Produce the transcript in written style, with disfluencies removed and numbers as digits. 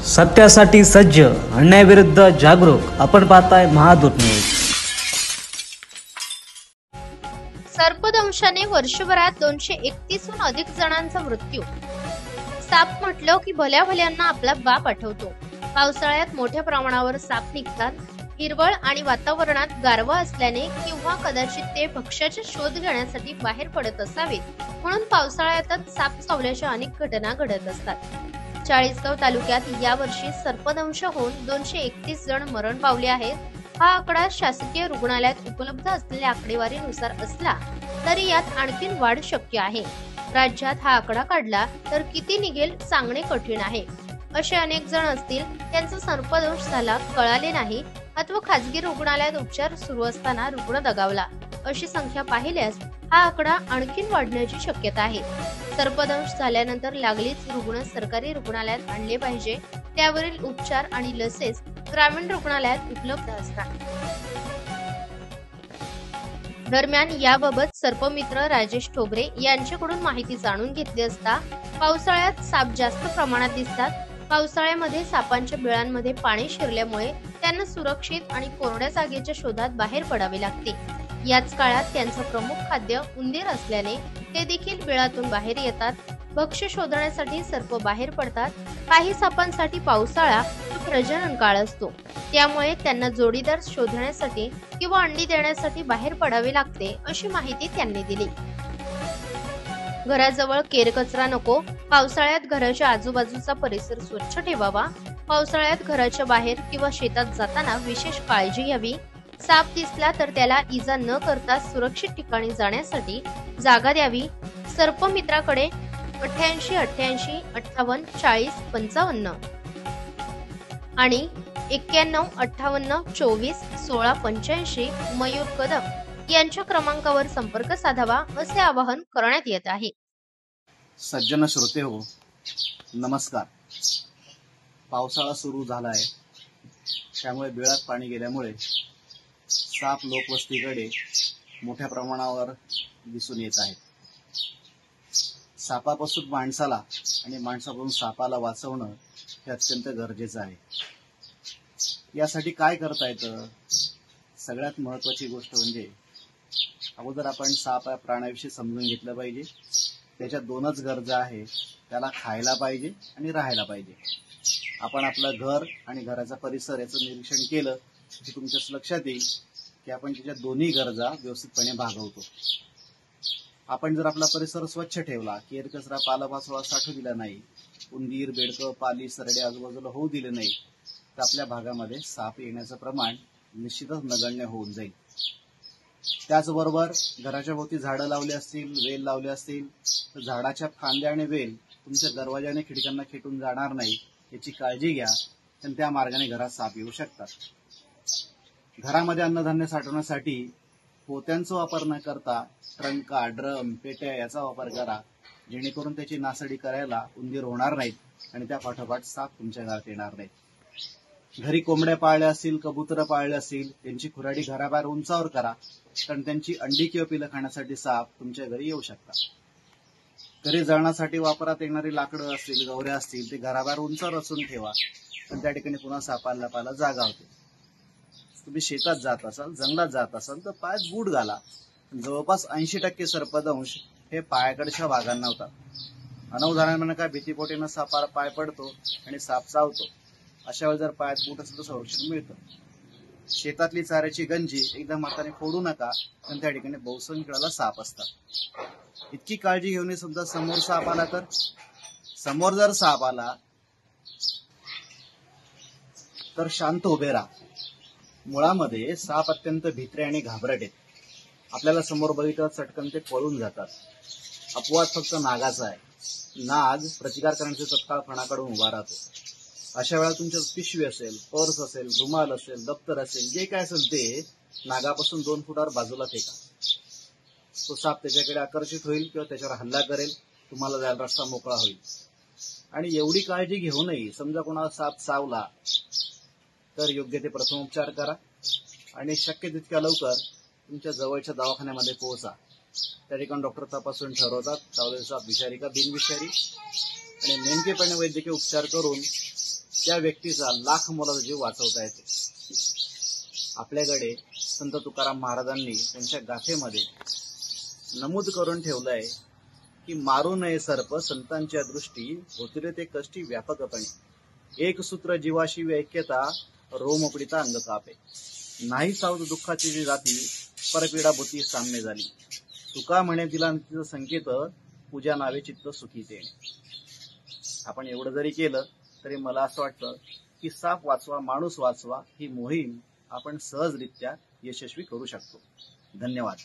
सत्यासाठी सज्ज, अन्यायाविरुद्ध जागरूक. आपण पाहताय महादूत न्यूज. सर्पदंशाने वर्षभरात 231हून अधिक जणांचा मृत्यू. साप म्हटलं की भल्या भल्यांना आपला बाप आठवतो. पावसाळ्यात मोठ्या प्रमाणावर साप निघतात. हिरवळ आणि वातावरणात गारवा असल्याने किंवा कदाचित ते भक्ष्याचा शोध घेण्यासाठी बाहेर पडत असावेत, म्हणून पावसाळ्यातच साप चावल्याच्या अनेक घटना घडत असतात. चाळीसगाव तालुक्यात यावर्षी सर्पदंश होऊन 231 जण मरण पावले आहेत. हा आकडा शासकीय रुग्णालयात उपलब्ध असलेल्या आकडेवारीनुसार असला तरी यात आणखीन वाढ शक्य आहे. राज्यात हा आकडा काढला तर किती निघेल सांगणे कठीण आहे. असे अनेक जण असतील त्यांचा सर्पदंश झाला कळाले नाही अथवा खासगी रुग्णालयात उपचार सुरू असताना रुग्ण दगावला, अशी संख्या पाहिल्यास हा आकडा आणखीन वाढण्याची शक्यता आहे. सर्पदंश झाल्यानंतर लागलीच रुग्ण सरकारी रुग्णालयात आणले पाहिजे. त्यावरील उपचार आणि लसेस ग्रामीण रुग्णालयात उपलब्ध असतात. दरम्यान याबाबत सर्पमित्र राजेश ठोबरे यांच्याकडून माहिती जाणून घेतली असता पावसाळ्यात साप जास्त प्रमाणात दिसतात. पावसाळ्यामध्ये सापांच्या बिळांमध्ये पाणी शिरल्यामुळे त्यांना सुरक्षित आणि कोरड्या जागेच्या शोधात बाहेर पडावे लागते. याच काळात त्यांचं प्रमुख खाद्य उंदीर असल्याने ते देखील बिळातून बाहेर येतात. भक्ष्य शोधण्यासाठी सर्प बाहेर पडतात. काही सापांसाठी पावसाळा प्रजनन काळ असतो, त्यामुळे त्यांना जोडीदार शोधण्यासाठी किंवा अंडी देण्यासाठी बाहेर पडावे लागते, अशी माहिती त्यांनी दिली. घराजवळ केरकचरा नको. पावसाळ्यात घराच्या आजूबाजूचा परिसर स्वच्छ ठेवावा. पावसाळ्यात घराच्या बाहेर किंवा शेतात जाताना विशेष काळजी घ्यावी. साप दिसला तर त्याला इजा न करता सुरक्षित ठिकाणी जाण्यासाठी जागा द्यावी. सर्पमित्राकडे 88 88 58 40 55 आणि 91 58 24 16 85 मयूर कदम यांच्या क्रमांकावर संपर्क साधावा, असे आवाहन करण्यात येत आहे. सज्जन श्रोते हो, नमस्कार. पावसाळा सुरू झाला आहे, त्यामुळे बिळात पाणी गेल्यामुळे साप लोकवस्तीकडे मोठ्या प्रमाणावर दिसून येत आहेत. सापापासून माणसाला आणि माणसापासून सापाला वाचवणं हे अत्यंत गरजेचं आहे. यासाठी काय करता येतं? सगळ्यात महत्वाची गोष्ट म्हणजे अगोदर आपण साप या प्राण्याविषयी समजून घेतलं पाहिजे. त्याच्या दोनच गरजा आहेत, त्याला खायला पाहिजे आणि राहायला पाहिजे. आपण आपलं घर आणि घराचा परिसर याचं निरीक्षण केलं की तुमच्याच लक्षात येईल की आपण त्याच्या दोन्ही गरजा व्यवस्थितपणे भागवतो. आपण जर आपला परिसर स्वच्छ ठेवला, केरकचरा पालापाचोळा साठू दिला नाही, उंदीर बेडकं पाली सरडे आजूबाजूला होऊ दिले नाही, तर आपल्या भागामध्ये साप येण्याचं प्रमाण निश्चितच नगण्य होऊन जाईल. त्याचबरोबर घराच्या भोवती झाडं लावली असतील, वेल लावले असतील, तर झाडाच्या फांद्या आणि वेल तुमच्या दरवाजाने खिडक्यांना खेटून जाणार नाही याची काळजी घ्या, आणि त्या मार्गाने घरात साप येऊ शकतात. घरामध्ये अन्नधान्य साठवण्यासाठी पोत्यांचा वापर न करता ट्रंका, ड्रम, पेट्या याचा वापर करा, जेणेकरून त्याची नासडी करायला उंदीर होणार नाहीत आणि त्या पाठोपाठ साप तुमच्या घरात येणार नाहीत. घरी कोंबड्या पाळल्या असतील, कबुतरं पाळले असतील, त्यांची खुराडी घराबाहेर उंचावर करा, कारण त्यांची अंडी किंवा पिलं खाण्यासाठी साप तुमच्या घरी येऊ शकतात. घरी जळणासाठी वापरात येणारी लाकडं असतील, गवऱ्या असतील, ते घराबाहेर उंचावर रचून ठेवा, पण त्या ठिकाणी पुन्हा सापाला लपायला जागा होते. तुम्ही शेतात जात असाल, जंगलात जात असाल तर पायात बूट घाला. जवळपास 80% सर्पदंश हे पायाकडच्या भागांना होतात. अनवधानाने काय भीतीपोटीनं सापाला पाय पडतो आणि साप चावतो. अशा वेळी जर पायात बूट असेल तर संरक्षण मिळतं. शेतातली चाऱ्याची गंजी एकदम हाताने फोडू नका, पण त्या ठिकाणी बहुसंख्येला साप असतात. इतकी काळजी घेऊन समजा समोर साप आला तर, समोर जर साप आला तर शांत उभे राहा. मुळामध्ये साप अत्यंत भित्रे आणि घाबरट आहेत. आपल्याला समोर बघितलं चटकन ते पळून जातात. अपवाद फक्त नागाचा आहे. नाग प्रतिकार करण्याच्या तत्काळ फणाकडून उभा राहतो. अशा वेळा तुमच्या पिशवी असेल, पर्स असेल, रुमाल असेल, दप्तर असेल, जे काय असेल ते नागापासून 2 फुटावर बाजूला फेका. तो साप त्याच्याकडे आकर्षित होईल किंवा त्याच्यावर हल्ला करेल, तुम्हाला जायला रस्ता मोकळा होईल. आणि एवढी काळजी घेऊनही समजा कोणाला साप चावला तर योग्य ते प्रथमोपचार करा आणि शक्य तितक्या लवकर तुमच्या जवळच्या दवाखान्यामध्ये पोहोचा. त्या ठिकाणी डॉक्टर तपासून ठरवतात चावलेला साप विषारी का बिनविषारी, आणि नेमकेपणे वैद्यकीय उपचार करून त्या व्यक्तीचा लाख मोलाचा जीव वाचवता येते. आपल्याकडे संत तुकाराम महाराजांनी त्यांच्या गाथेमध्ये नमूद करून ठेवलंय की मारू नये सर्प संतांच्या दृष्टी होतील ते कष्टी व्यापकपणे. एक सूत्र जीवाशी ऐक्यता रोमपीडिता अंग कापे. नाही सावध दुःखाची जी जाती परपीडा भूती साम्य झाली. तुका म्हणे दिला तिचं संकेत पूजा नावे चित्त सुखी तेणे. आपण एवढं जरी केलं तरी मला असं वाटतं की साप वाचवा माणूस वाचवा ही मोहीम आपण सहजरित्या यशस्वी करू शकतो. धन्यवाद.